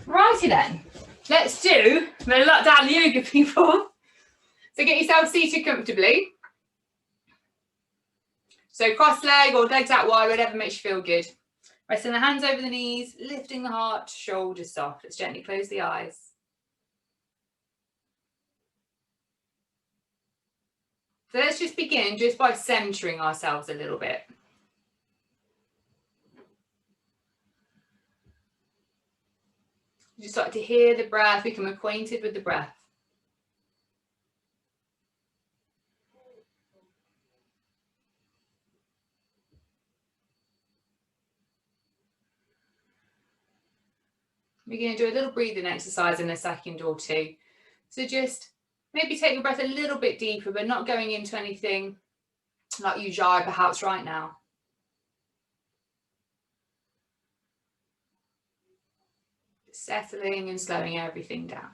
Righty then, let's do the lockdown yoga, people. So get yourself seated comfortably. So cross leg or legs out wide, whatever makes you feel good. Resting the hands over the knees, lifting the heart, shoulders soft. Let's gently close the eyes. So let's just begin just by centering ourselves a little bit. Just like to hear the breath, become acquainted with the breath. We're going to do a little breathing exercise in a second or two. So just maybe take your breath a little bit deeper, but not going into anything like ujjayi perhaps right now. Settling and slowing everything down.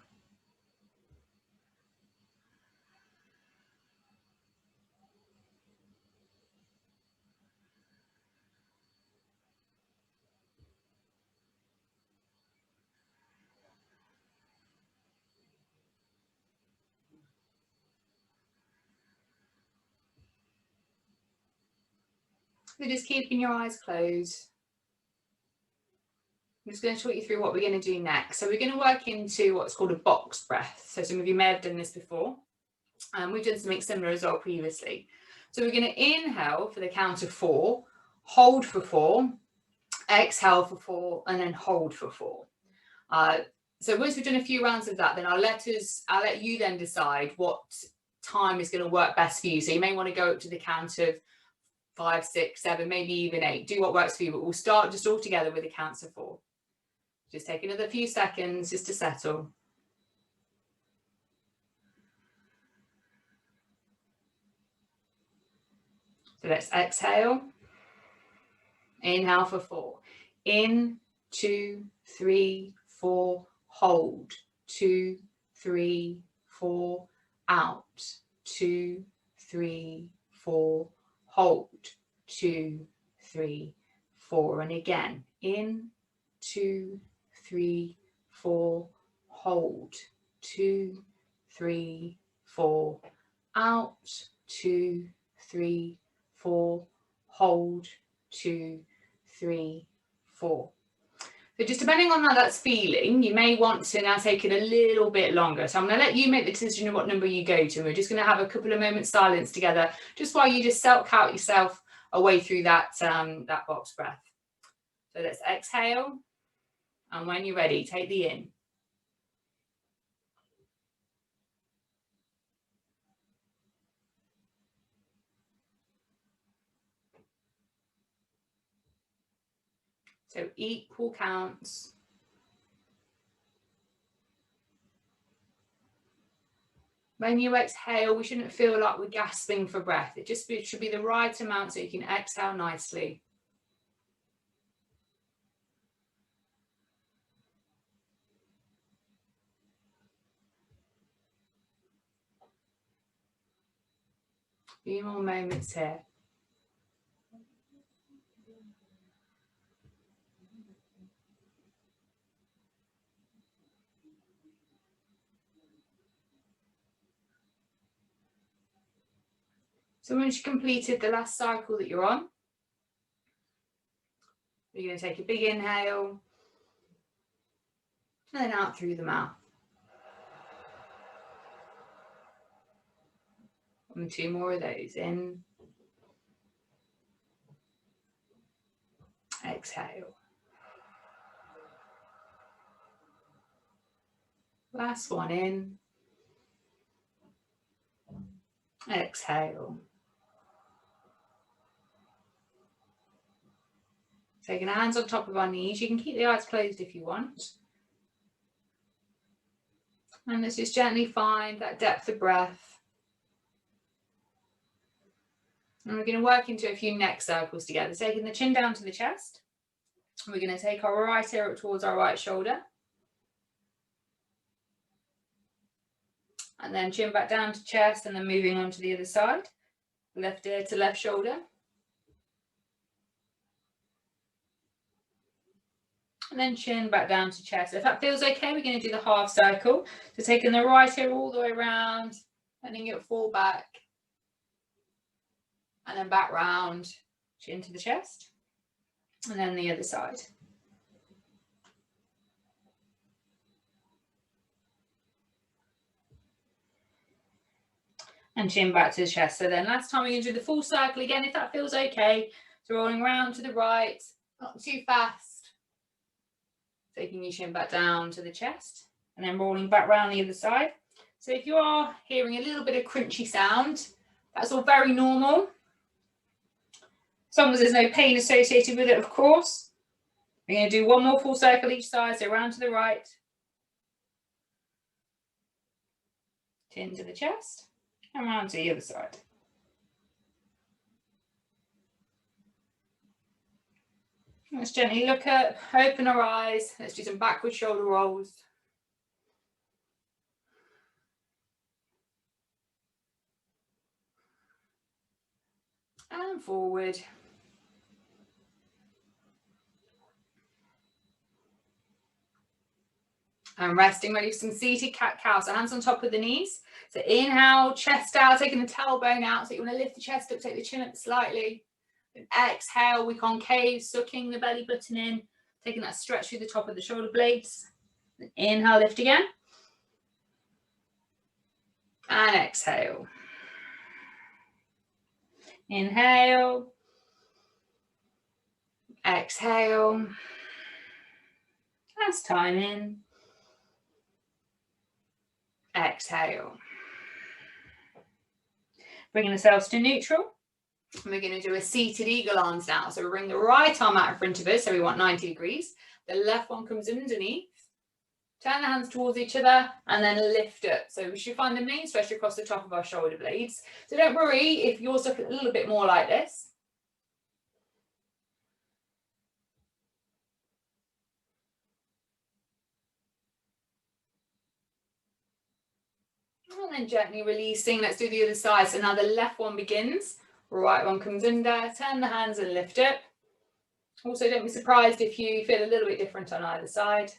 So just keeping your eyes closed. I'm just going to talk you through what we're going to do next. So we're going to work into what's called a box breath. So some of you may have done this before. We've done something similar as well previously. So we're going to inhale for the count of 4, hold for 4, exhale for 4, and then hold for 4. So once we've done a few rounds of that, then I'll let you then decide what time is going to work best for you. So you may want to go up to the count of 5, 6, 7, maybe even 8. Do what works for you, but we'll start just all together with the counts of 4. Just take another few seconds just to settle. So let's exhale. Inhale for 4. In, 2, 3, 4. Hold. 2, 3, 4. Out. 2, 3, 4. Hold. 2, 3, 4. And again. In, 2, 3, 4. Hold. 2, 3, 4. Out. 2, 3, 4. Hold. 2, 3, 4. So just depending on how that's feeling, you may want to now take it a little bit longer. So I'm going to let you make the decision of what number you go to. And we're just going to have a couple of moments silence together, just while you just self-count yourself away through that, that box breath. So let's exhale. And when you're ready, take the in. So equal counts. When you exhale, we shouldn't feel like we're gasping for breath. It should be the right amount so you can exhale nicely. A few more moments here. So once you've completed the last cycle that you're on, you're going to take a big inhale and then out through the mouth. And 2 more of those. In, exhale. Last one in, exhale. Taking our hands on top of our knees. You can keep the eyes closed if you want. And let's just gently find that depth of breath. And we're going to work into a few neck circles together. Taking the chin down to the chest. We're going to take our right ear up towards our right shoulder. And then chin back down to chest, and then moving on to the other side. Left ear to left shoulder. And then chin back down to chest. If that feels okay, we're going to do the half circle. So taking the right heel all the way around, letting it fall back. And then back round, chin to the chest. And then the other side. And chin back to the chest. So then last time we're going to do the full circle again, if that feels okay. So rolling around to the right, not too fast. Taking your chin back down to the chest. And then rolling back round the other side. So if you are hearing a little bit of crunchy sound, that's all very normal. As long as there's no pain associated with it, of course. We're going to do one more full circle each side, so round to the right. Chin to the chest, and round to the other side. Let's gently look up, open our eyes. Let's do some backward shoulder rolls. And forward. And resting, ready for some seated cat-cow. So hands on top of the knees. So inhale, chest out, taking the tailbone out. So you want to lift the chest up, take the chin up slightly. And exhale, we concave, sucking the belly button in, taking that stretch through the top of the shoulder blades. And inhale, lift again. And exhale. Inhale. Exhale. Last time in. Exhale. Bringing ourselves to neutral. And we're going to do a seated eagle arms now. So we bring the right arm out in front of us. So we want 90 degrees. The left one comes underneath. Turn the hands towards each other and then lift up. So we should find the main stretch across the top of our shoulder blades. So don't worry if yours look a little bit more like this. And then gently releasing. Let's do the other side. So now the left one begins. Right one comes under. Turn the hands and lift up. Also, don't be surprised if you feel a little bit different on either side.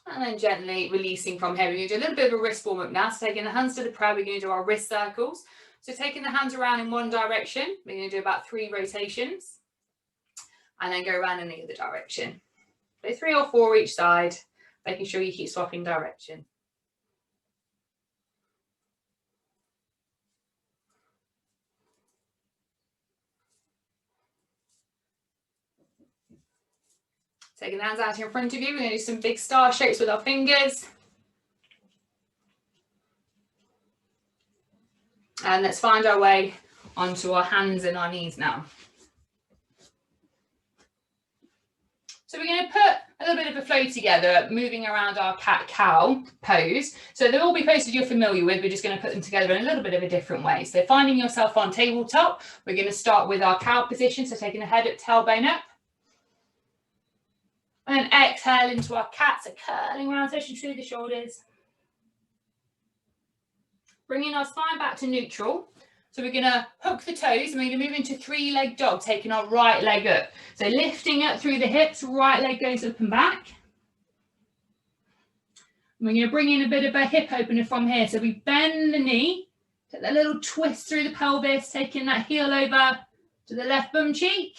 And then gently releasing from here. We're going to do a little bit of a wrist warm up now. So taking the hands to the prayer, we're going to do our wrist circles. So taking the hands around in one direction, we're going to do about 3 rotations. And then go around in the other direction. So 3 or 4 each side, making sure you keep swapping direction. Taking the hands out in front of you, we're going to do some big star shapes with our fingers. And let's find our way onto our hands and our knees now. So we're going to put a little bit of a flow together, moving around our cat-cow pose. So they'll all be poses you're familiar with. We're just going to put them together in a little bit of a different way. So finding yourself on tabletop, we're going to start with our cow position. So taking the head up, tailbone up. And then exhale into our cat, so curling around, stretching through the shoulders. Bringing our spine back to neutral. So we're going to hook the toes and we're going to move into 3-leg dog, taking our right leg up. So lifting up through the hips, right leg goes up and back. And we're going to bring in a bit of a hip opener from here. So we bend the knee, take that little twist through the pelvis, taking that heel over to the left bum cheek.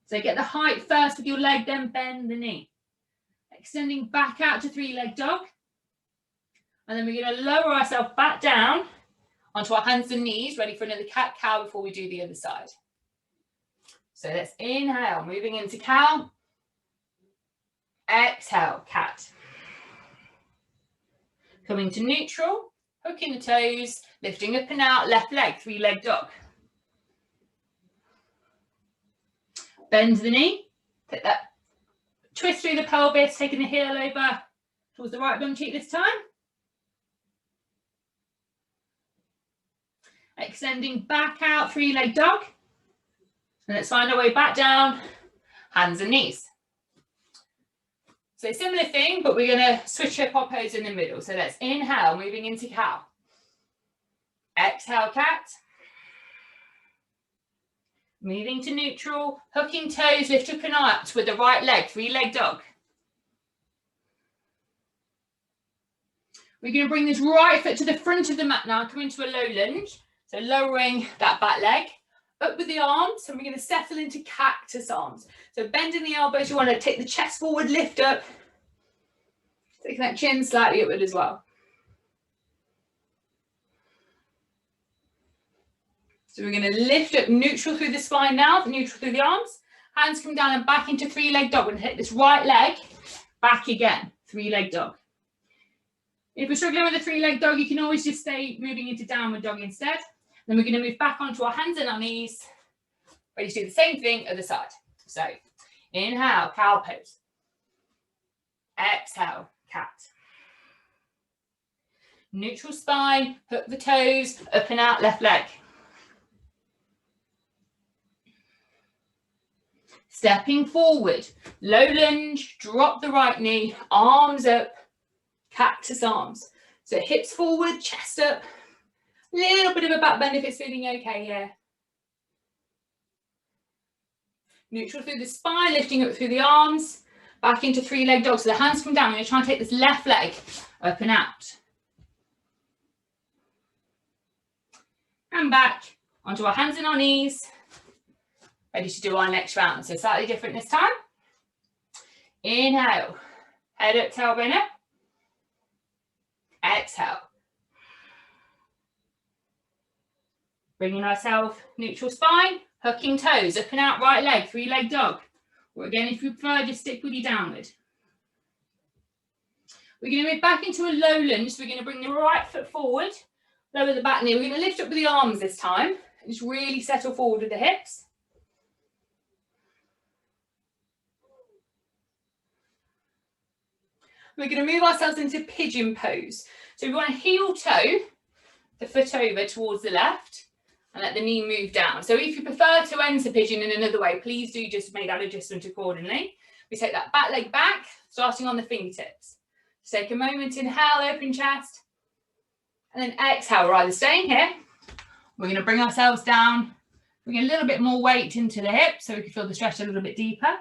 So get the height first of your leg, then bend the knee. Extending back out to 3-leg dog. And then we're going to lower ourselves back down onto our hands and knees, ready for another cat-cow before we do the other side. So let's inhale, moving into cow. Exhale, cat. Coming to neutral, hooking the toes, lifting up and out, left leg, 3-leg dog. Bend the knee, take that twist through the pelvis, taking the heel over towards the right bum cheek this time. Extending back out, 3-leg dog. And let's find our way back down, hands and knees. So similar thing, but we're going to switch up our pose in the middle. So let's inhale, moving into cow. Exhale, cat. Moving to neutral, hooking toes, lift up and out with the right leg, three-leg dog. We're going to bring this right foot to the front of the mat now, come into a low lunge. So lowering that back leg, up with the arms, and we're going to settle into cactus arms. So bending the elbows, you want to take the chest forward, lift up, taking that chin slightly upward as well. So we're going to lift up neutral through the spine now, neutral through the arms. Hands come down and back into three-leg dog. We're going to hit this right leg, back again, three-leg dog. If we're struggling with a three-leg dog, you can always just stay moving into downward dog instead. Then we're going to move back onto our hands and our knees. Ready to do the same thing other side. So inhale, cow pose. Exhale, cat. Neutral spine, hook the toes, up and out left leg. Stepping forward, low lunge, drop the right knee, arms up, cactus arms. So hips forward, chest up, a little bit of a back bend if it's feeling okay here. Neutral through the spine, lifting up through the arms, back into three-leg dog. So the hands come down. We're going to try and take this left leg up and out. And back onto our hands and our knees. Ready to do our next round. So slightly different this time. Inhale, head up, tailbone up. Exhale. Bringing ourselves neutral spine, hooking toes, up and out right leg, three-leg dog. Or again, if you prefer, just stick with your downward. We're going to move back into a low lunge. So we're going to bring the right foot forward, lower the back knee. We're going to lift up with the arms this time. Just really settle forward with the hips. We're going to move ourselves into pigeon pose. So we want to heel toe the foot over towards the left and let the knee move down. So if you prefer to enter pigeon in another way, please do just make that adjustment accordingly. We take that back leg back, starting on the fingertips. So take a moment, inhale, open chest, and then exhale, we're either staying here. We're going to bring ourselves down, bring a little bit more weight into the hips so we can feel the stretch a little bit deeper.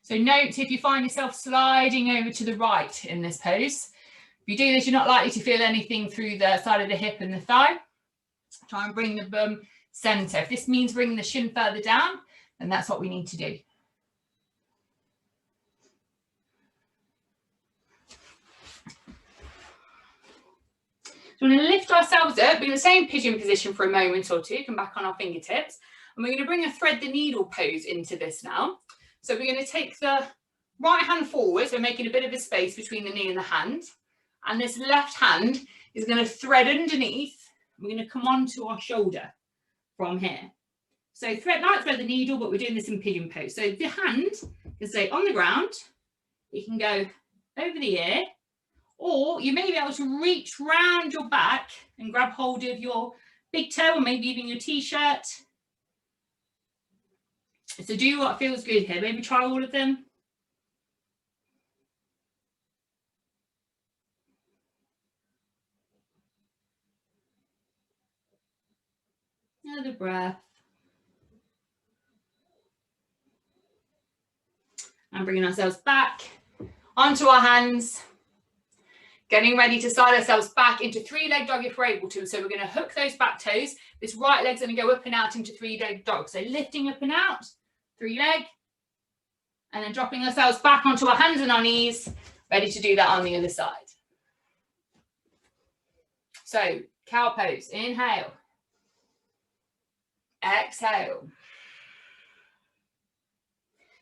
So note if you find yourself sliding over to the right in this pose. If you do this, you're not likely to feel anything through the side of the hip and the thigh. Try and bring the bum center. If this means bringing the shin further down, then that's what we need to do. So we're going to lift ourselves up, be in the same pigeon position for a moment or two, come back on our fingertips, and we're going to bring a thread the needle pose into this now. So we're going to take the right hand forward, so making a bit of a space between the knee and the hand. And this left hand is going to thread underneath. We're going to come onto our shoulder from here. So thread the needle, but we're doing this in pigeon pose. So the hand can stay on the ground. You can go over the ear, or you may be able to reach round your back and grab hold of your big toe, or maybe even your t-shirt. So do what feels good here. Maybe try all of them. Another breath. And bringing ourselves back onto our hands. Getting ready to slide ourselves back into three-leg dog if we're able to. So we're going to hook those back toes. This right leg's going to go up and out into three-leg dog. So lifting up and out. Three leg, and then dropping ourselves back onto our hands and our knees, ready to do that on the other side. So cow pose, inhale, exhale,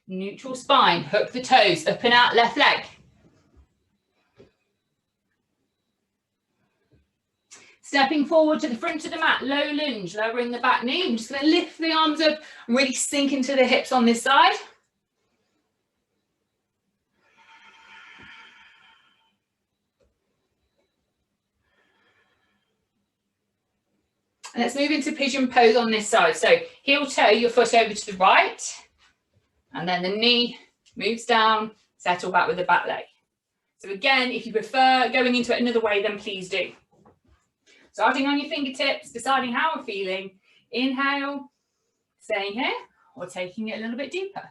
neutral spine, hook the toes, up and out left leg. Stepping forward to the front of the mat, low lunge, lowering the back knee. I'm just going to lift the arms up and really sink into the hips on this side. And let's move into pigeon pose on this side. So heel toe your foot over to the right. And then the knee moves down, settle back with the back leg. So again, if you prefer going into it another way, then please do. Starting on your fingertips, deciding how we're feeling. Inhale, staying here, or taking it a little bit deeper.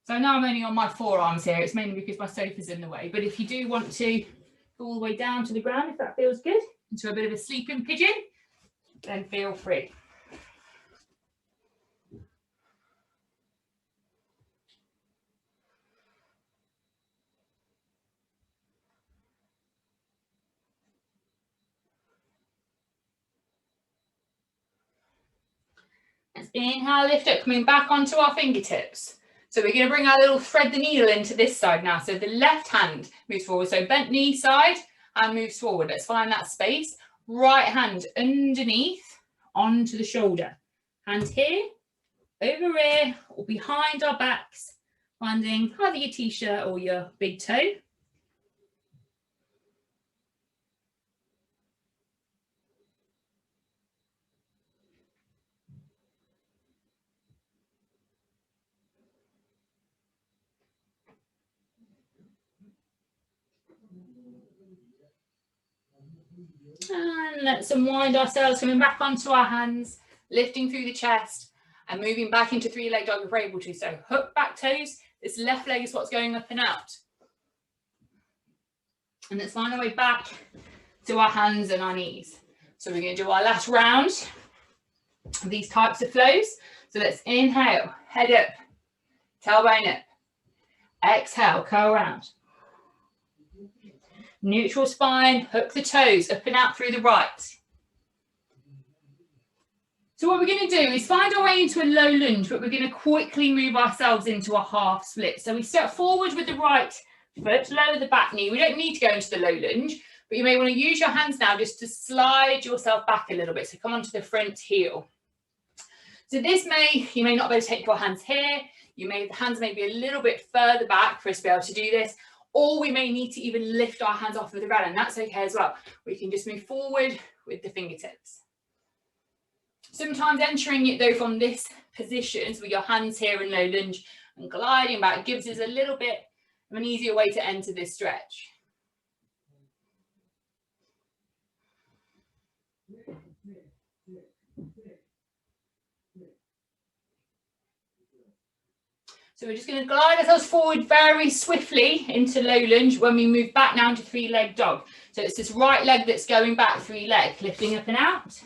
So now I'm only on my forearms here. It's mainly because my sofa's in the way. But if you do want to go all the way down to the ground, if that feels good, into a bit of a sleeping pigeon, then feel free. Let's inhale, lift up, coming back onto our fingertips. So we're going to bring our little thread the needle into this side now. So the left hand moves forward. So bent knee side and moves forward. Let's find that space. Right hand underneath onto the shoulder. Hand here, over here, or behind our backs, finding either your t-shirt or your big toe. And let's unwind ourselves, coming back onto our hands, lifting through the chest and moving back into three-leg dog if we're able to. So hook back toes, this left leg is what's going up and out. And let's find our way back to our hands and our knees. So we're going to do our last round of these types of flows. So let's inhale, head up, tailbone up. Exhale, curl around. Neutral spine, hook the toes, up and out through the right. So what we're going to do is find our way into a low lunge, but we're going to quickly move ourselves into a half split. So we step forward with the right foot, lower the back knee. We don't need to go into the low lunge, but you may want to use your hands now just to slide yourself back a little bit. So come onto the front heel. So this you may not be able to take your hands here. The hands may be a little bit further back for us to be able to do this. Or we may need to even lift our hands off of the ground, and that's okay as well. We can just move forward with the fingertips. Sometimes entering it though from this position, so with your hands here in low lunge and gliding back, gives us a little bit of an easier way to enter this stretch. So we're just going to glide ourselves forward very swiftly into low lunge when we move back now into three-leg dog. So it's this right leg that's going back, three leg, lifting up and out.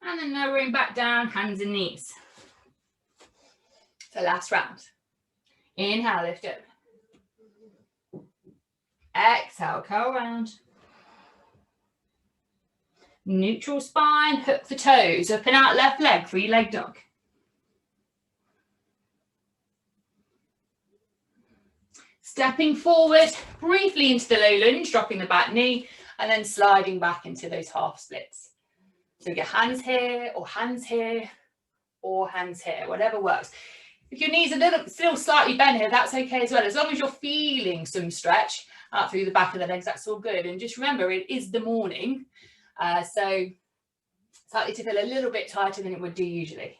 And then lowering back down, hands and knees. So last round. Inhale, lift up. Exhale, curl around. Neutral spine, hook the toes, up and out left leg, three-leg dog. Stepping forward briefly into the low lunge, dropping the back knee, and then sliding back into those half splits. So your hands here, or hands here, or hands here, whatever works. If your knees are still slightly bent here, that's okay as well. As long as you're feeling some stretch out through the back of the legs, that's all good. And just remember, it is the morning. So it's likely to feel a little bit tighter than it would do usually.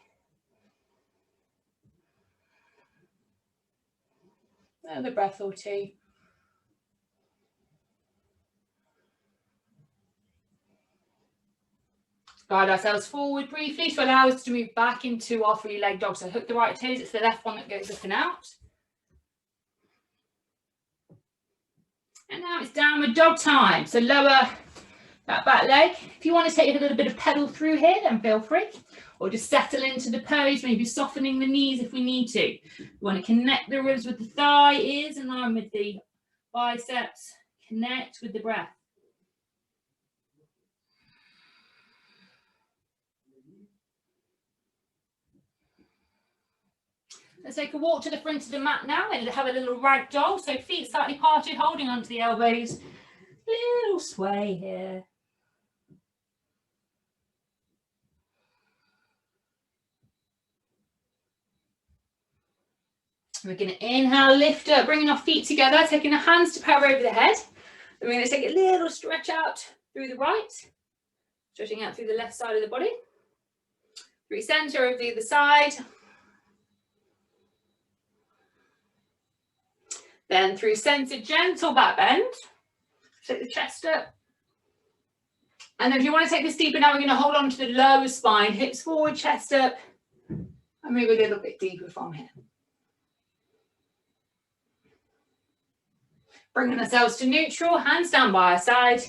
Another breath or two. Guide ourselves forward briefly to allow us to move back into our three-leg dog. So hook the right toes, it's the left one that goes up and out. And now it's downward dog time. So lower that back leg. If you want to take a little bit of pedal through here, then feel free. Or just settle into the pose, maybe softening the knees if we need to. We want to connect the ribs with the thigh, ears in line with the biceps. Connect with the breath. Let's take a walk to the front of the mat now and have a little rag doll. So feet slightly parted, holding onto the elbows. Little sway here. We're going to inhale, lift up, bringing our feet together, taking our hands to power over the head. Then we're going to take a little stretch out through the right, stretching out through the left side of the body. through center of the other side. Then through center, gentle back bend. Take the chest up. And then if you want to take this deeper now, we're going to hold on to the lower spine, hips forward, chest up, and move a little bit deeper from here. Bringing ourselves to neutral, hands down by our side.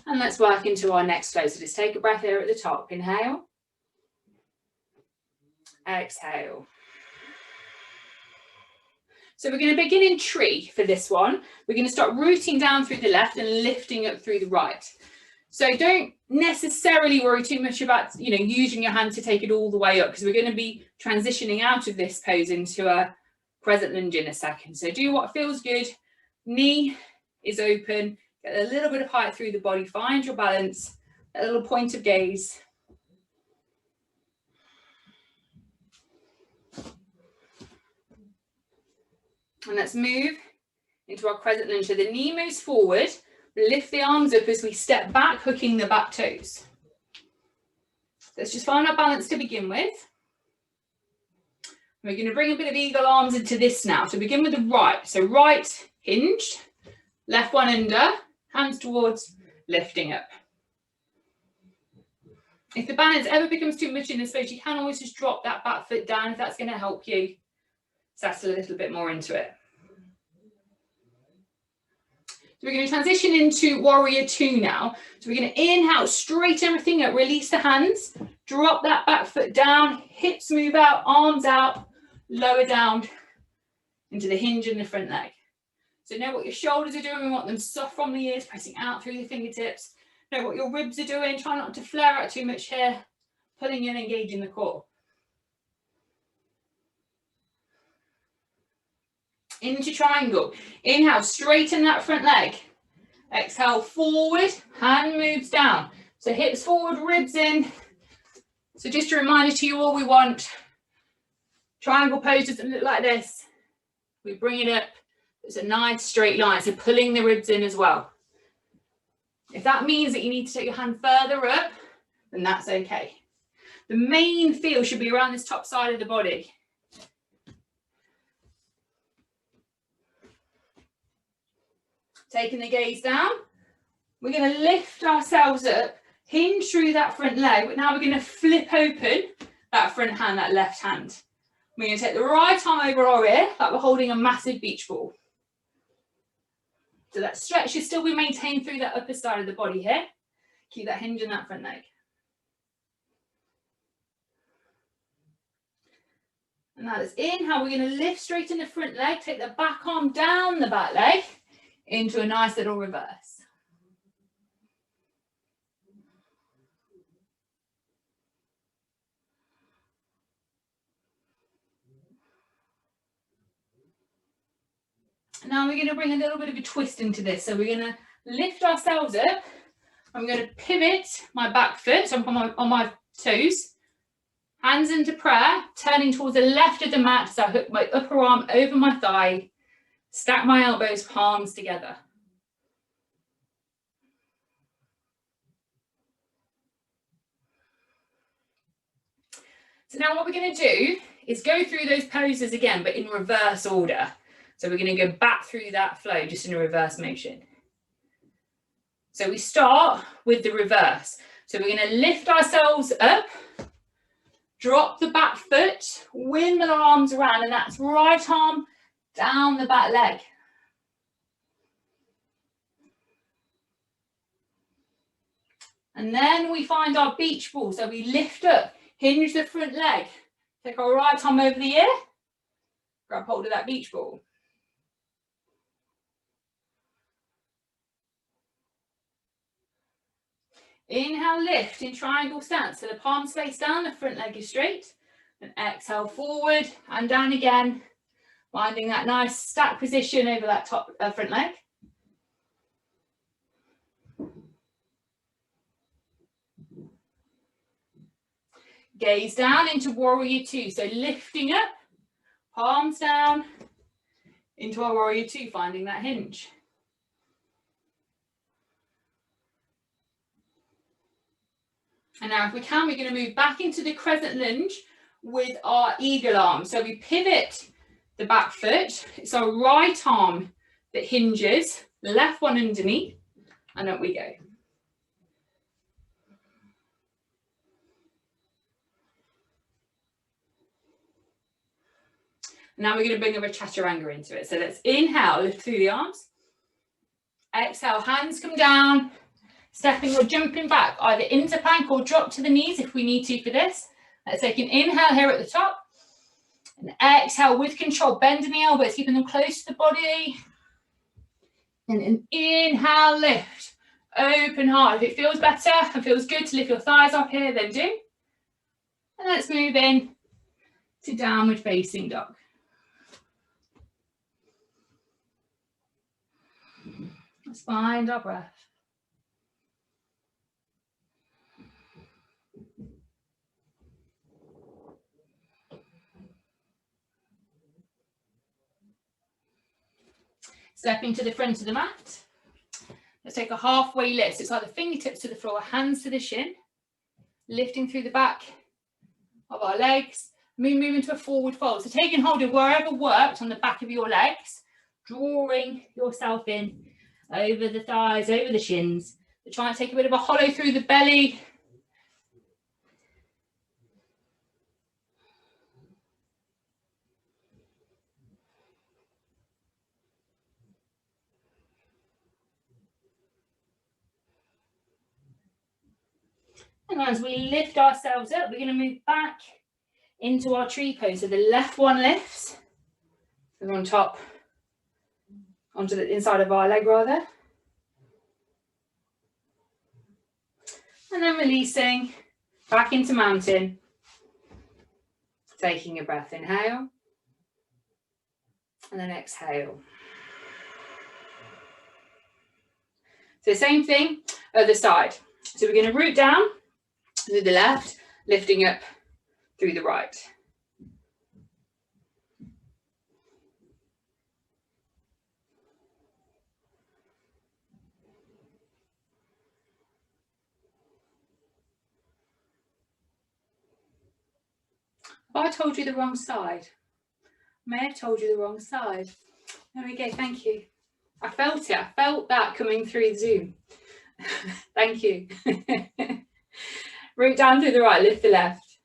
And let's work into our next flow. So just take a breath here at the top. Inhale. Exhale. So we're going to begin in tree for this one. We're going to start rooting down through the left and lifting up through the right. So don't necessarily worry too much about, using your hand to take it all the way up, because we're going to be transitioning out of this pose into a crescent lunge in a second. So do what feels good. Knee is open. Get a little bit of height through the body. Find your balance. A little point of gaze. And let's move into our crescent lunge. So the knee moves forward. Lift the arms up as we step back, hooking the back toes. Let's just find our balance to begin with. We're going to bring a bit of eagle arms into this now. So begin with the right. So right hinged, left one under, hands towards, lifting up. If the balance ever becomes too much in this pose, you can always just drop that back foot down if that's going to help you settle a little bit more into it. So we're going to transition into warrior two now. So we're going to inhale, straighten everything up, release the hands, drop that back foot down, hips move out, arms out, lower down into the hinge in the front leg. So know what your shoulders are doing. We want them soft from the ears, pressing out through the fingertips. Know what your ribs are doing. Try not to flare out too much here. Pulling in, engaging the core. Into triangle. Inhale, straighten that front leg. Exhale, forward, hand moves down. So hips forward, ribs in. So just a reminder to you all, we want triangle pose doesn't look like this. We bring it up. It's a nice straight line. So pulling the ribs in as well. If that means that you need to take your hand further up, then that's okay. The main feel should be around this top side of the body. Taking the gaze down, we're going to lift ourselves up, hinge through that front leg, but now we're going to flip open that front hand, that left hand. We're going to take the right arm over our ear, like we're holding a massive beach ball. So that stretch should still be maintained through that upper side of the body here. Keep that hinge in that front leg. And now let's inhale, we're going to lift straight in the front leg, take the back arm down the back leg, into a nice little reverse. Now we're going to bring a little bit of a twist into this. So we're going to lift ourselves up. I'm going to pivot my back foot, so I'm on my toes. Hands into prayer, turning towards the left of the mat. So I hook my upper arm over my thigh, stack my elbows, palms together. So now what we're going to do is go through those poses again, but in reverse order. So we're going to go back through that flow just in a reverse motion. So we start with the reverse. So we're going to lift ourselves up, drop the back foot, windmill our arms around, and that's right arm down the back leg. And then we find our beach ball. So we lift up, hinge the front leg, take our right arm over the ear, grab hold of that beach ball. Inhale, lift in triangle stance. So the palms face down, the front leg is straight. And exhale, forward and down again. Finding that nice stack position over that top front leg. Gaze down into warrior two. So lifting up, palms down into our warrior two, finding that hinge. And now if we can, we're going to move back into the crescent lunge with our eagle arm. So we pivot the back foot. It's our right arm that hinges, the left one underneath, and up we go. Now we're going to bring a chaturanga into it. So let's inhale, lift through the arms. Exhale, hands come down, stepping or jumping back, either into plank or drop to the knees if we need to for this. Let's take an inhale here at the top. And exhale with control, bending the elbows, keeping them close to the body. And an inhale, lift, open heart. If it feels better and feels good to lift your thighs up here, then do. And let's move in to downward facing dog. Let's find our breath. Stepping to the front of the mat. Let's take a halfway lift. So it's either fingertips to the floor, hands to the shin. Lifting through the back of our legs. Move into a forward fold. So taking hold of wherever worked on the back of your legs. Drawing yourself in over the thighs, over the shins. So try and take a bit of a hollow through the belly. And as we lift ourselves up, we're going to move back into our tree pose. So the left one lifts. We're on top, onto the inside of our leg rather. And then releasing back into mountain. Taking a breath, inhale. And then exhale. So same thing, other side. So we're going to root down to the left, lifting up through the right. Have I told you the wrong side? May have told you the wrong side. There we go, thank you. I felt it, I felt that coming through Zoom. Thank you. Root down through the right, lift the left.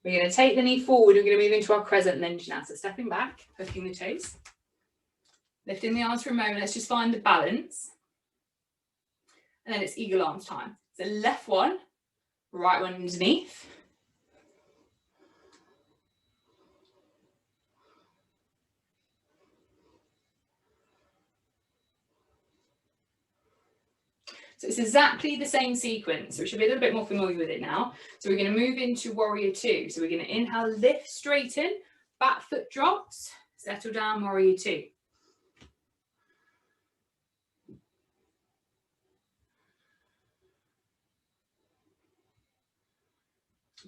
We're going to take the knee forward, we're going to move into our crescent lunge now. So stepping back, hooking the toes. Lifting the arms for a moment, let's just find the balance. And then it's eagle arms time. So left one, right one underneath. So it's exactly the same sequence, so we should be a little bit more familiar with it now. So we're going to move into warrior two. So we're going to inhale, lift, straighten, back foot drops, settle down, warrior two.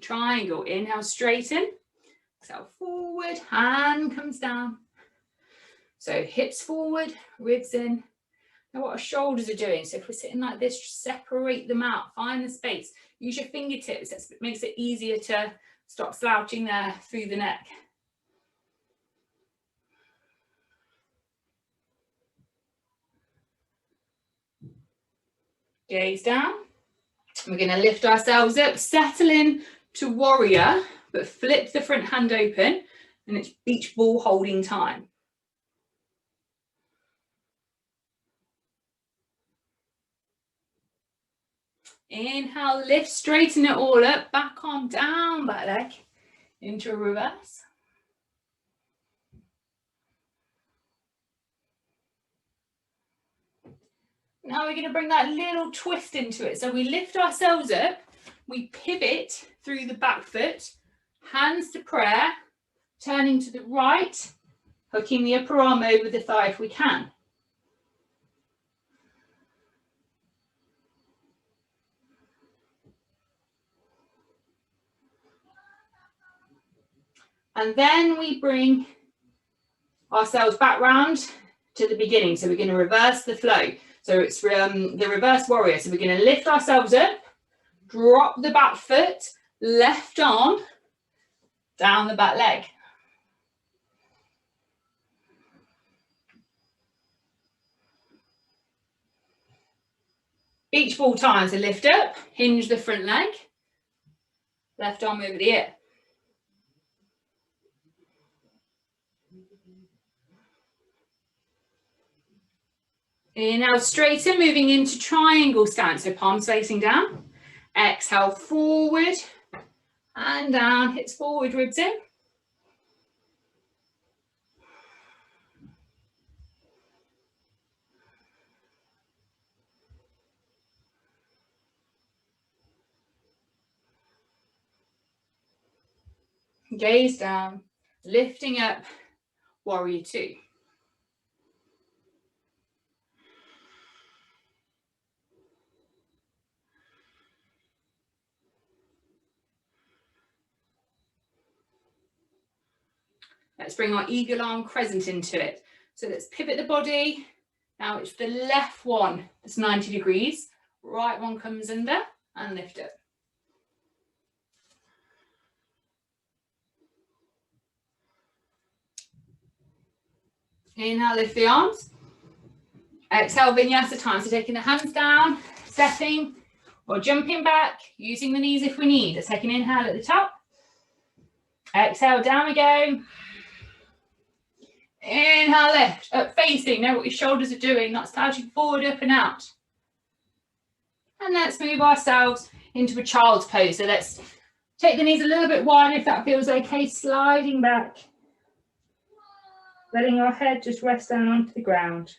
Triangle, inhale, straighten, exhale, forward, hand comes down. So hips forward, ribs in. Now what our shoulders are doing, so if we're sitting like this, just separate them out, find the space, use your fingertips, that makes it easier to stop slouching there through the neck. Gaze down, we're going to lift ourselves up, settle in to warrior, but flip the front hand open, and it's beach ball holding time. Inhale, lift, straighten it all up, back arm down, back leg, into a reverse. Now we're going to bring that little twist into it. So we lift ourselves up, we pivot through the back foot, hands to prayer, turning to the right, hooking the upper arm over the thigh if we can. And then we bring ourselves back round to the beginning. So we're going to reverse the flow. So it's the reverse warrior. So we're going to lift ourselves up, drop the back foot, left arm down the back leg. Each full time, so lift up, hinge the front leg, left arm over the ear. Inhale, straighten, moving into triangle stance, so palms facing down. Exhale, forward and down, hips forward, ribs in. Gaze down, lifting up, warrior two. Let's bring our eagle arm crescent into it. So let's pivot the body. Now it's the left one that's 90 degrees. Right one comes under and lift up. Inhale, lift the arms. Exhale, Vinyasa time. So taking the hands down, stepping or jumping back, using the knees if we need. Let's take an inhale at the top. Exhale, down we go. Inhale, lift, up facing. Know what your shoulders are doing, not slouching forward, up and out. And let's move ourselves into a child's pose. So let's take the knees a little bit wider if that feels okay, sliding back. Letting our head just rest down onto the ground.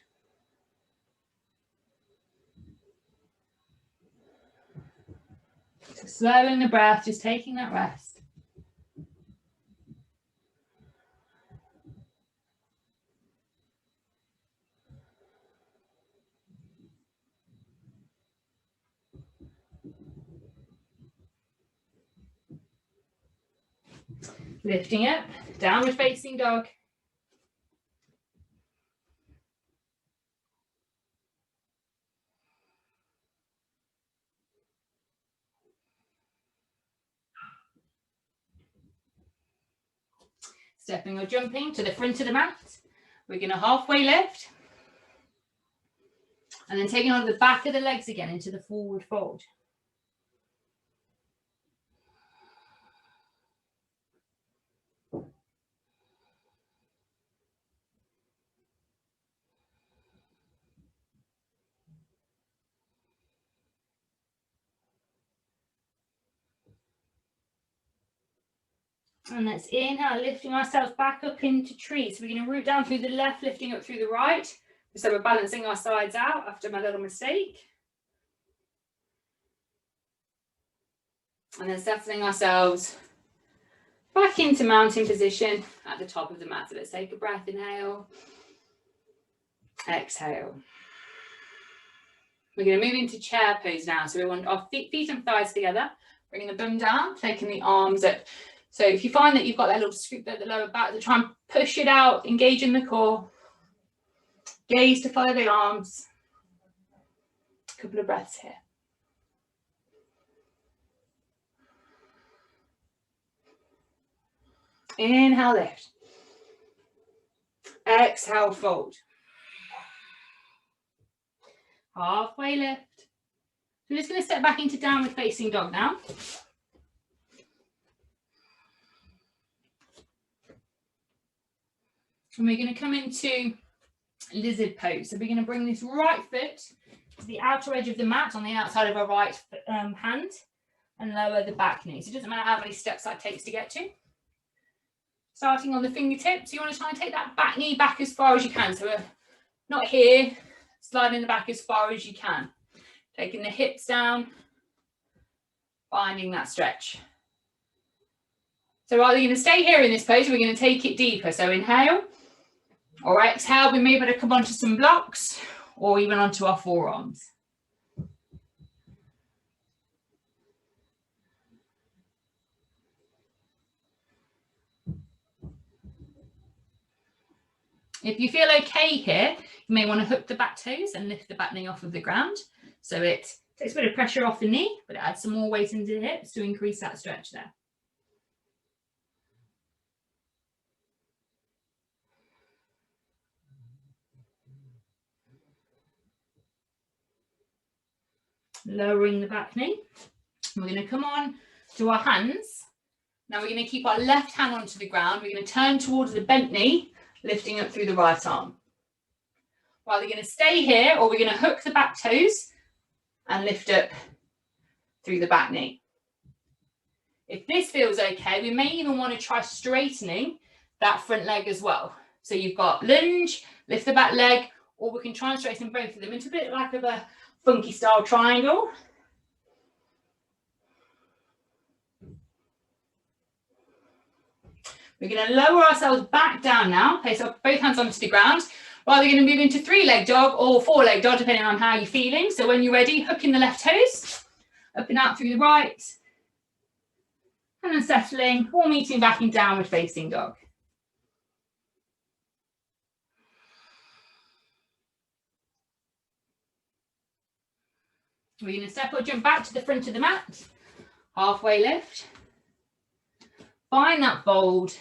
So slowing the breath, just taking that rest. Lifting up, downward facing dog. Stepping or jumping to the front of the mat. We're going to halfway lift. And then taking on the back of the legs again into the forward fold. And let's inhale, lifting ourselves back up into tree. So we're going to root down through the left, lifting up through the right. So we're balancing our sides out after my little mistake. And then settling ourselves back into mountain position at the top of the mat. So let's take a breath, inhale, exhale. We're going to move into chair pose now. So we want our feet and thighs together, bringing the bum down, taking the arms up. So if you find that you've got that little scoop at the lower back, to try and push it out, engage in the core. Gaze to follow the arms. A couple of breaths here. Inhale, lift. Exhale, fold. Halfway lift. We're just going to step back into downward facing dog now. And we're going to come into lizard pose. So we're going to bring this right foot to the outer edge of the mat on the outside of our right hand and lower the back knee. So it doesn't matter how many steps that takes to get to. Starting on the fingertips, you want to try and take that back knee back as far as you can. So we're not here, sliding the back as far as you can. Taking the hips down, finding that stretch. So rather than going to stay here in this pose, we're going to take it deeper. So inhale or exhale, we may be able to come onto some blocks or even onto our forearms. If you feel okay here, you may want to hook the back toes and lift the back knee off of the ground. So it takes a bit of pressure off the knee, but it adds some more weight into the hips to increase that stretch there. Lowering the back knee. We're going to come on to our hands. Now we're going to keep our left hand onto the ground. We're going to turn towards the bent knee, lifting up through the right arm. Well, we're going to stay here, or we're going to hook the back toes and lift up through the back knee. If this feels okay, we may even want to try straightening that front leg as well. So you've got lunge, lift the back leg, or we can try and straighten both of them into a bit like of a funky style triangle. We're going to lower ourselves back down now, place our both hands onto the ground. Well, we're going to move into 3-leg dog or 4-leg dog, depending on how you're feeling. So when you're ready, hooking the left toes, up and out through the right, and then settling, or meeting back in downward facing dog. We're going to step or jump back to the front of the mat, halfway lift. Find that fold.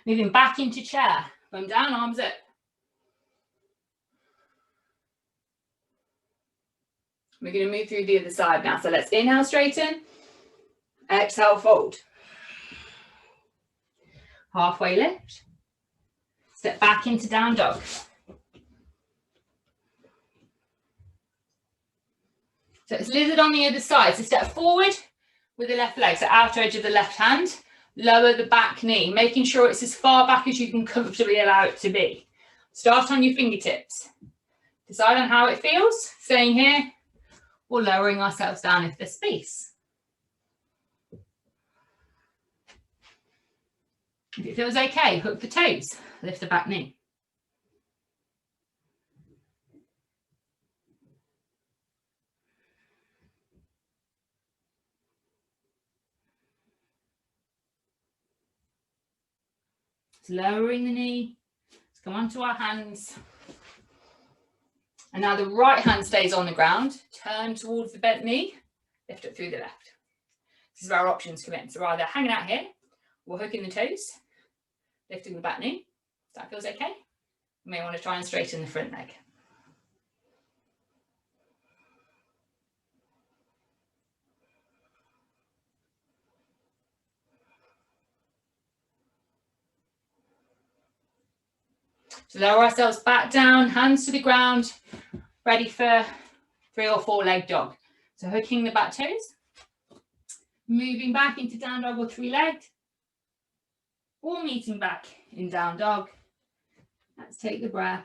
Moving back into chair, bum down, arms up. We're going to move through the other side now. So let's inhale, straighten. Exhale, fold. Halfway lift. Step back into down dog. So it's lizard on the other side. So step forward with the left leg, so outer edge of the left hand. Lower the back knee, making sure it's as far back as you can comfortably allow it to be. Start on your fingertips. Decide on how it feels, staying here or lowering ourselves down if there's space. If it feels okay, hook the toes, lift the back knee. So lowering the knee, let's come onto our hands. And now the right hand stays on the ground, turn towards the bent knee, lift it through the left. This is where our options come in. So we're either hanging out here, or hooking the toes, lifting the back knee. If that feels okay, you may want to try and straighten the front leg. So lower ourselves back down, hands to the ground, ready for 3 or 4 leg dog. So hooking the back toes, moving back into down dog or 3-legged, or meeting back in down dog. Let's take the breath.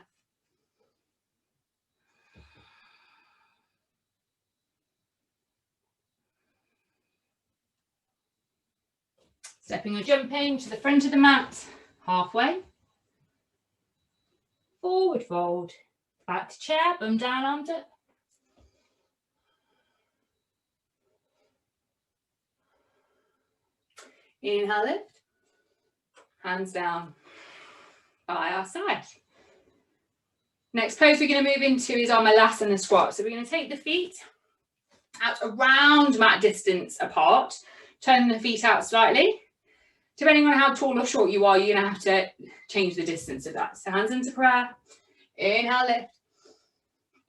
Stepping or jumping to the front of the mat, halfway. Forward fold, back to chair, bum down, arms up. Inhale, lift, hands down by our side. Next pose we're going to move into is our Vinyasa squat. So we're going to take the feet out around mat distance apart, turn the feet out slightly. Depending on how tall or short you are, you're going to have to change the distance of that. So hands into prayer. Inhale, lift.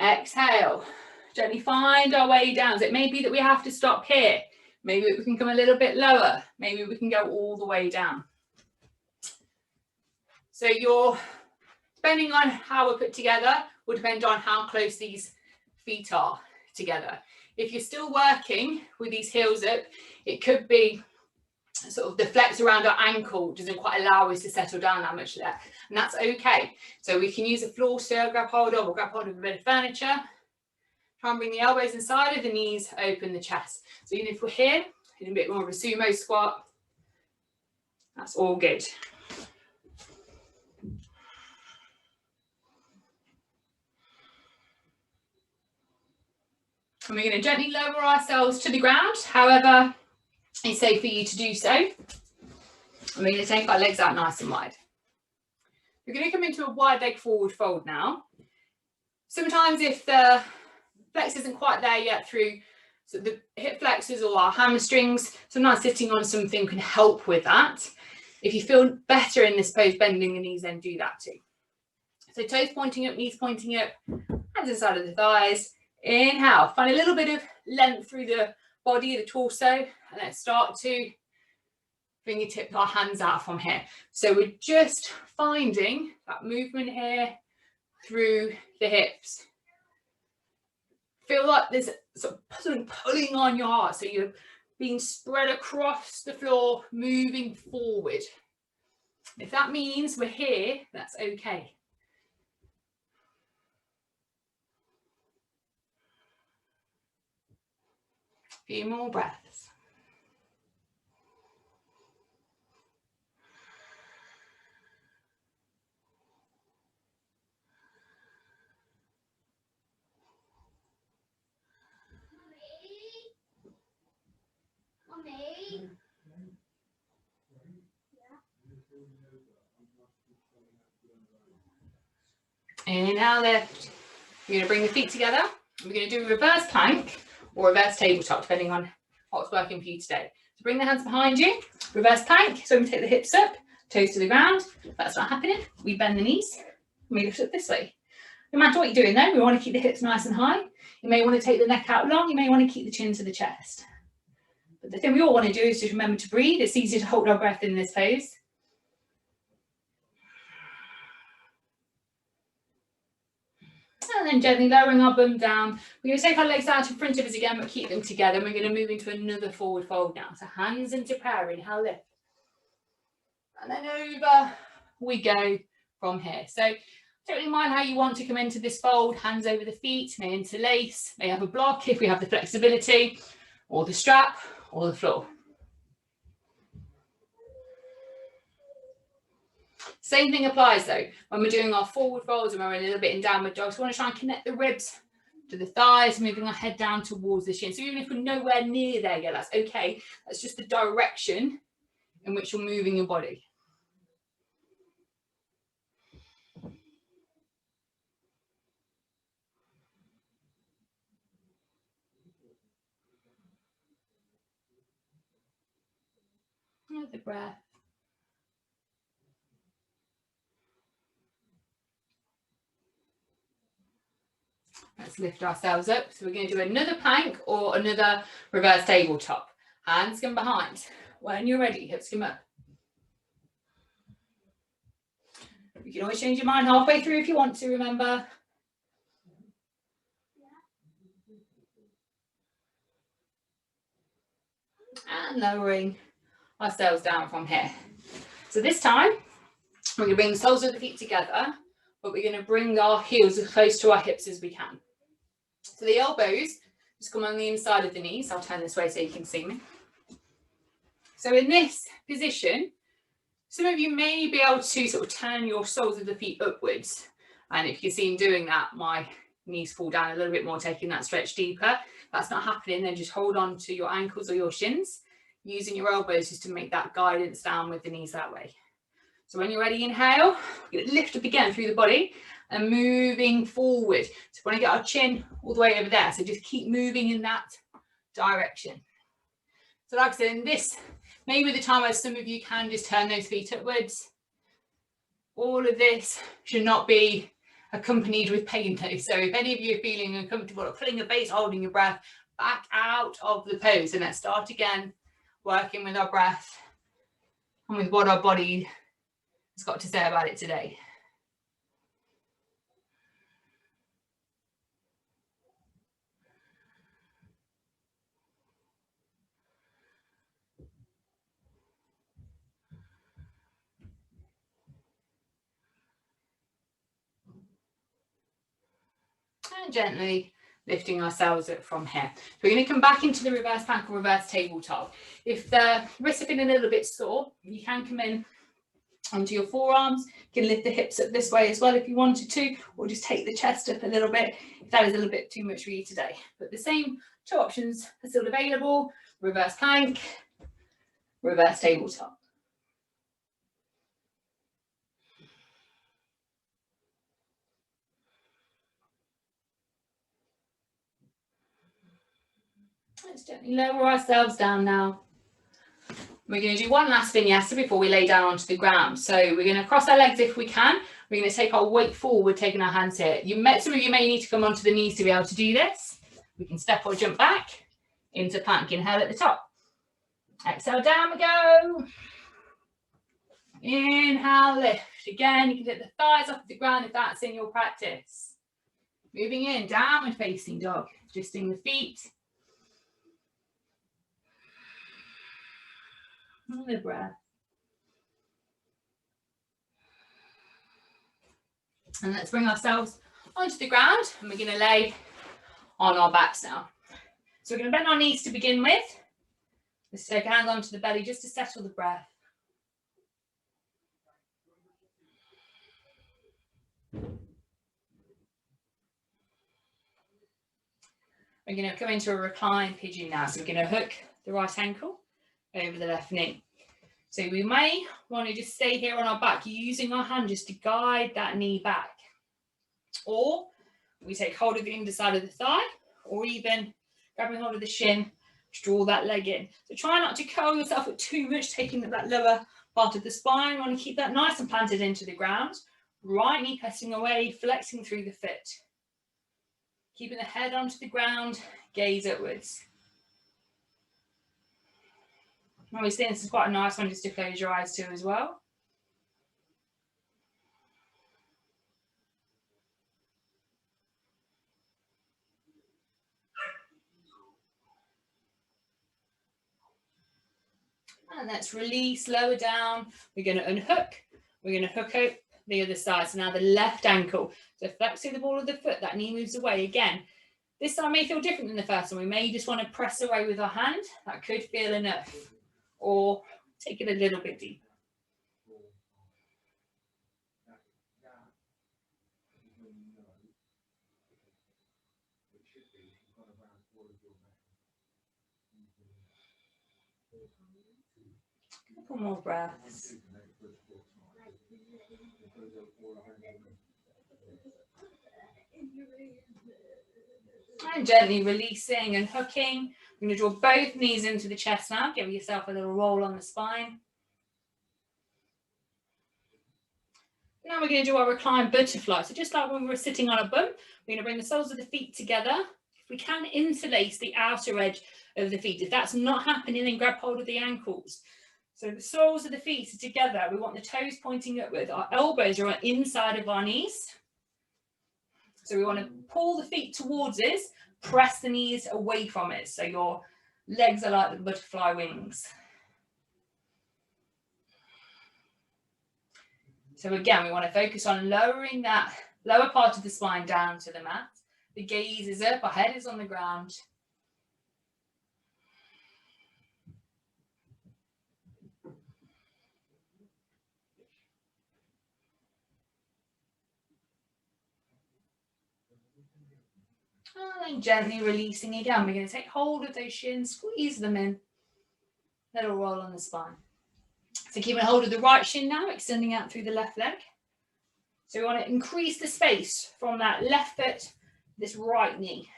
Exhale. Gently find our way down. So it may be that we have to stop here. Maybe we can come a little bit lower. Maybe we can go all the way down. So depending on how we're put together, will depend on how close these feet are together. If you're still working with these heels up, it could be sort of the flex around our ankle doesn't quite allow us to settle down that much there, and that's okay. So we can use a floor still, grab hold of, or grab hold of a bit of furniture. Try and bring the elbows inside of the knees, open the chest. So even if we're here in a bit more of a sumo squat, that's all good. And we're going to gently lower ourselves to the ground, however it's safe for you to do so. And we're going to take our legs out nice and wide. We're going to come into a wide leg forward fold now. Sometimes if the flex isn't quite there yet through the hip flexors or our hamstrings, sometimes sitting on something can help with that. If you feel better in this pose, bending the knees, then do that too. So toes pointing up, knees pointing up, hands inside of the thighs. Inhale, find a little bit of length through the body, the torso, and then start to fingertip our hands out from here. So we're just finding that movement here through the hips. Feel like there's something pulling on your heart, so you're being spread across the floor, moving forward. If that means we're here, that's okay. A few more breaths. Inhale, lift. We're going to bring the feet together. We're going to do a reverse plank or reverse tabletop, depending on what's working for you today. So bring the hands behind you, reverse plank. So we take the hips up, toes to the ground. If that's not happening, we bend the knees and we lift up this way. No matter what you're doing though, we want to keep the hips nice and high. You may want to take the neck out long. You may want to keep the chin to the chest. But the thing we all want to do is just remember to breathe. It's easier to hold our breath in this pose. And then gently lowering our bum down. We're going to take our legs out in front of us again, but keep them together. And we're going to move into another forward fold now. So hands into prayer, inhale, lift. And then over we go from here. So don't really mind how you want to come into this fold. Hands over the feet, may interlace, may have a block if we have the flexibility, or the strap, or the floor. Same thing applies though, when we're doing our forward folds and we're a little bit in downward dog. So we want to try and connect the ribs to the thighs, moving our head down towards the shin. So even if we're nowhere near there yet, that's okay. That's just the direction in which you're moving your body. Another breath. Let's lift ourselves up. So we're going to do another plank or another reverse tabletop. Hands come behind. When you're ready, hips come up. You can always change your mind halfway through if you want to, remember. And lowering ourselves down from here. So this time, we're going to bring the soles of the feet together, but we're going to bring our heels as close to our hips as we can. So the elbows just come on the inside of the knees. I'll turn this way so you can see me. So in this position, some of you may be able to sort of turn your soles of the feet upwards. And if you see me doing that, my knees fall down a little bit more, taking that stretch deeper. If that's not happening, then just hold on to your ankles or your shins, using your elbows just to make that guidance down with the knees that way. So when you're ready, inhale, you're going to lift up again through the body and moving forward. So we want to get our chin all the way over there. So just keep moving in that direction. So like I said, in this, maybe the time where some of you can just turn those feet upwards. All of this should not be accompanied with pain though. So if any of you are feeling uncomfortable or pulling your face, holding your breath, back out of the pose. And let's start again, working with our breath and with what our body has got to say about it today. And gently lifting ourselves up from here. So we're going to come back into the reverse plank or reverse tabletop. If the wrists are feeling a little bit sore, you can come in onto your forearms. You can lift the hips up this way as well if you wanted to, or just take the chest up a little bit if that is a little bit too much for you today. But the same two options are still available: reverse plank, reverse tabletop. Let's gently lower ourselves down now. We're going to do one last vinyasa before we lay down onto the ground. So we're going to cross our legs if we can. We're going to take our weight forward, taking our hands here. Some of you may need to come onto the knees to be able to do this. We can step or jump back into plank. Inhale at the top. Exhale, down we go. Inhale, lift. Again, you can get the thighs off the ground if that's in your practice. Moving in, downward facing dog. Adjusting the feet. And the breath. And let's bring ourselves onto the ground. And we're going to lay on our backs now. So we're going to bend our knees to begin with. Let's take a hand onto the belly just to settle the breath. We're going to come into a reclined pigeon now. So we're going to hook the right ankle over the left knee. So we may want to just stay here on our back, using our hand just to guide that knee back. Or we take hold of the underside of the thigh, or even grabbing hold of the shin to draw that leg in. So try not to curl yourself with too much, taking that lower part of the spine. You want to keep that nice and planted into the ground. Right knee pressing away, flexing through the foot. Keeping the head onto the ground, gaze upwards. Obviously, this is quite a nice one just to close your eyes to as well. And let's release, lower down. We're going to unhook. We're going to hook up the other side. So now the left ankle. So flexing the ball of the foot, that knee moves away again. This time may feel different than the first one. We may just want to press away with our hand. That could feel enough. Or take it a little bit deeper. A couple more breaths. And gently releasing and hooking. We're going to draw both knees into the chest now. Give yourself a little roll on the spine. Now we're going to do our reclined butterfly. So just like when we were sitting on a bum, we're going to bring the soles of the feet together. If we can, interlace the outer edge of the feet. If that's not happening, then grab hold of the ankles. So the soles of the feet are together. We want the toes pointing upward. Our elbows are on the inside of our knees. So we want to pull the feet towards us, press the knees away from it. So your legs are like the butterfly wings. So again, we want to focus on lowering that lower part of the spine down to the mat. The gaze is up, our head is on the ground. And then gently releasing again. We're going to take hold of those shins, squeeze them in. Little roll on the spine. So keeping hold of the right shin now, extending out through the left leg. So we want to increase the space from that left foot, this right knee.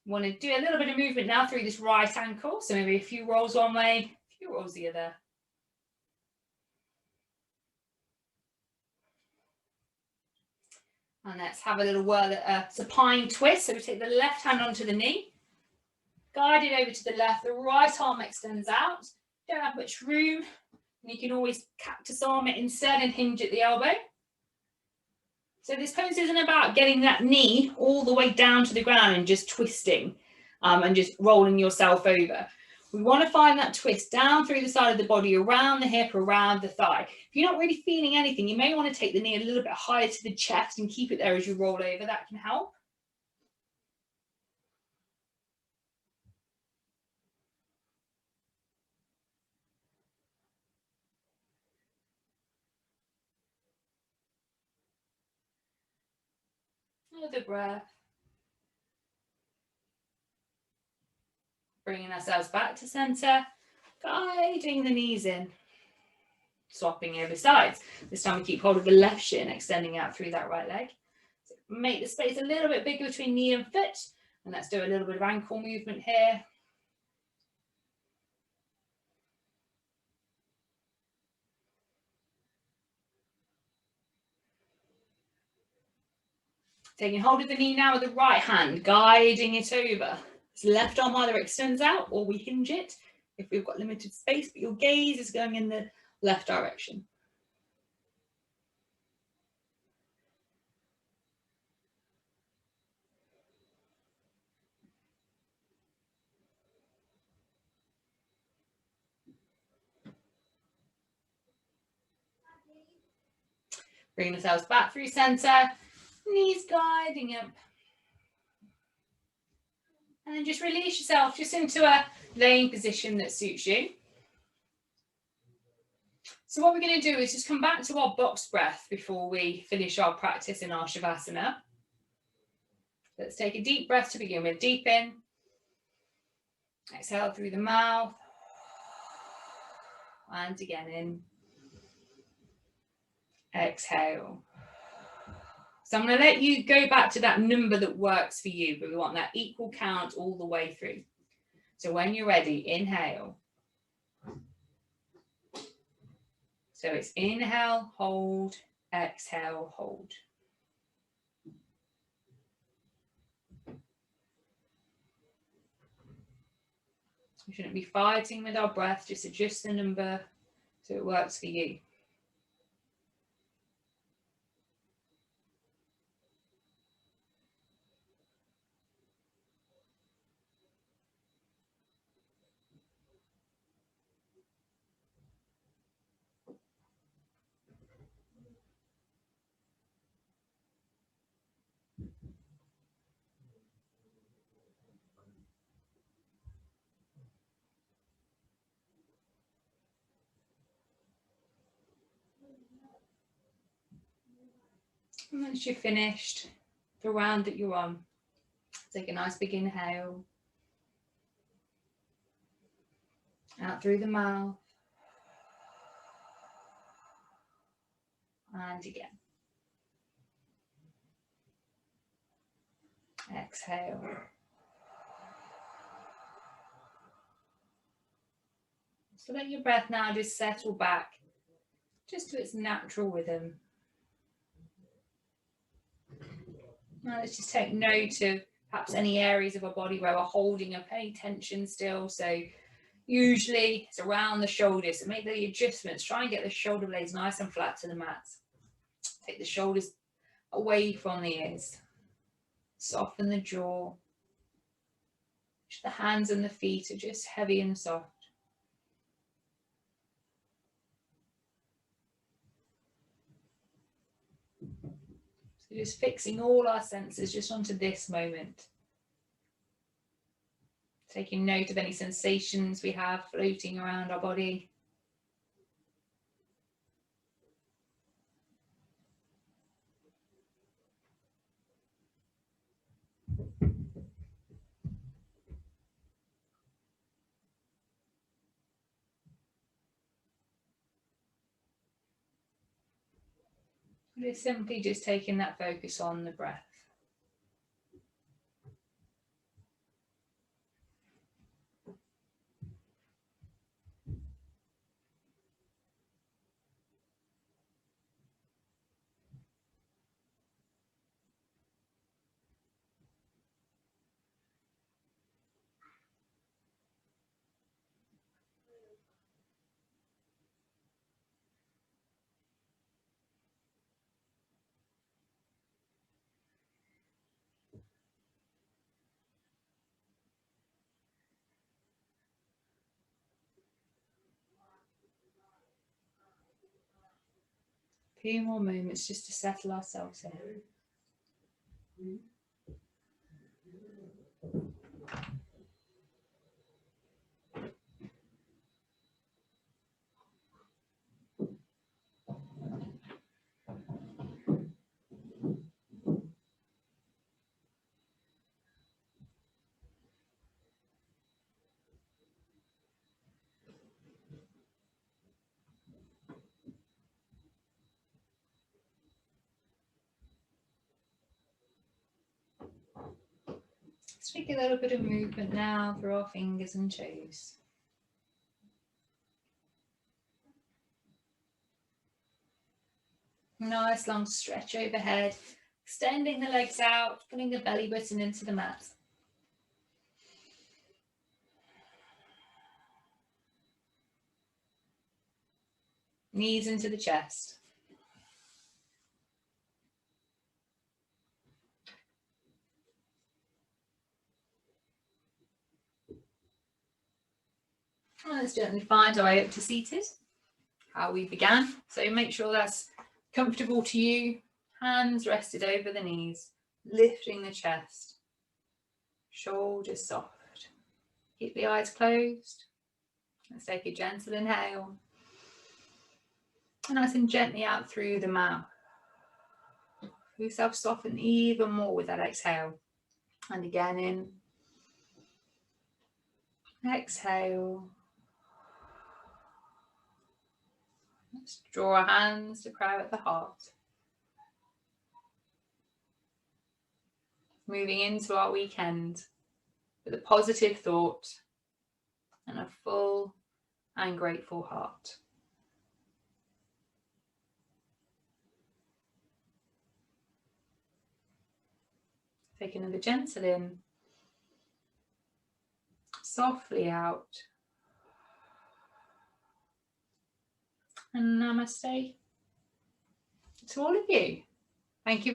We want to do a little bit of movement now through this right ankle. So maybe a few rolls one way, a few rolls the other. And let's have a little whirl at a supine twist. So we take the left hand onto the knee, guide it over to the left, the right arm extends out. Don't have much room. And you can always cactus arm it instead and hinge at the elbow. So this pose isn't about getting that knee all the way down to the ground and just twisting and just rolling yourself over. We want to find that twist down through the side of the body, around the hip, around the thigh. If you're not really feeling anything, you may want to take the knee a little bit higher to the chest and keep it there as you roll over. That can help. Another breath. Bringing ourselves back to center, guiding the knees in, swapping over sides. This time we keep hold of the left shin, extending out through that right leg. So make the space a little bit bigger between knee and foot, And let's do a little bit of ankle movement here. Taking hold of the knee now with the right hand, guiding it over. So left arm either extends out or we hinge it if we've got limited space, but your gaze is going in the left direction. Bring yourselves back through center, knees guiding up. And then just release yourself just into a laying position that suits you. So what we're going to do is just come back to our box breath before we finish our practice in our Shavasana. Let's take a deep breath to begin with. Deep in. Exhale through the mouth. And again in. Exhale. So I'm going to let you go back to that number that works for you, but we want that equal count all the way through. So when you're ready, inhale. So it's inhale, hold, exhale, hold. We shouldn't be fighting with our breath, just adjust the number so it works for you. And once you're finished, the round that you're on, take a nice big inhale. Out through the mouth. And again. Exhale. So let your breath now just settle back just to its natural rhythm. Now let's just take note of perhaps any areas of our body where we're holding up any tension still. So usually it's around the shoulders. So make the adjustments. Try and get the shoulder blades nice and flat to the mat. Take the shoulders away from the ears. Soften the jaw. The hands and the feet are just heavy and soft. So just fixing all our senses just onto this moment. Taking note of any sensations we have floating around our body. We're simply just taking that focus on the breath. A few more moments just to settle ourselves in. Take a little bit of movement now through our fingers and toes. Nice long stretch overhead, extending the legs out, putting the belly button into the mat. Knees into the chest. And let's gently find our way up to seated, how we began. So make sure that's comfortable to you. Hands rested over the knees, lifting the chest, shoulders soft. Keep the eyes closed. Let's take a gentle inhale. Nice and gently out through the mouth. Feel yourself soften even more with that exhale. And again in. Exhale. Let's draw our hands to prayer at the heart. Moving into our weekend with a positive thought and a full and grateful heart. Take another gentle in, softly out, and namaste to all of you. Thank you.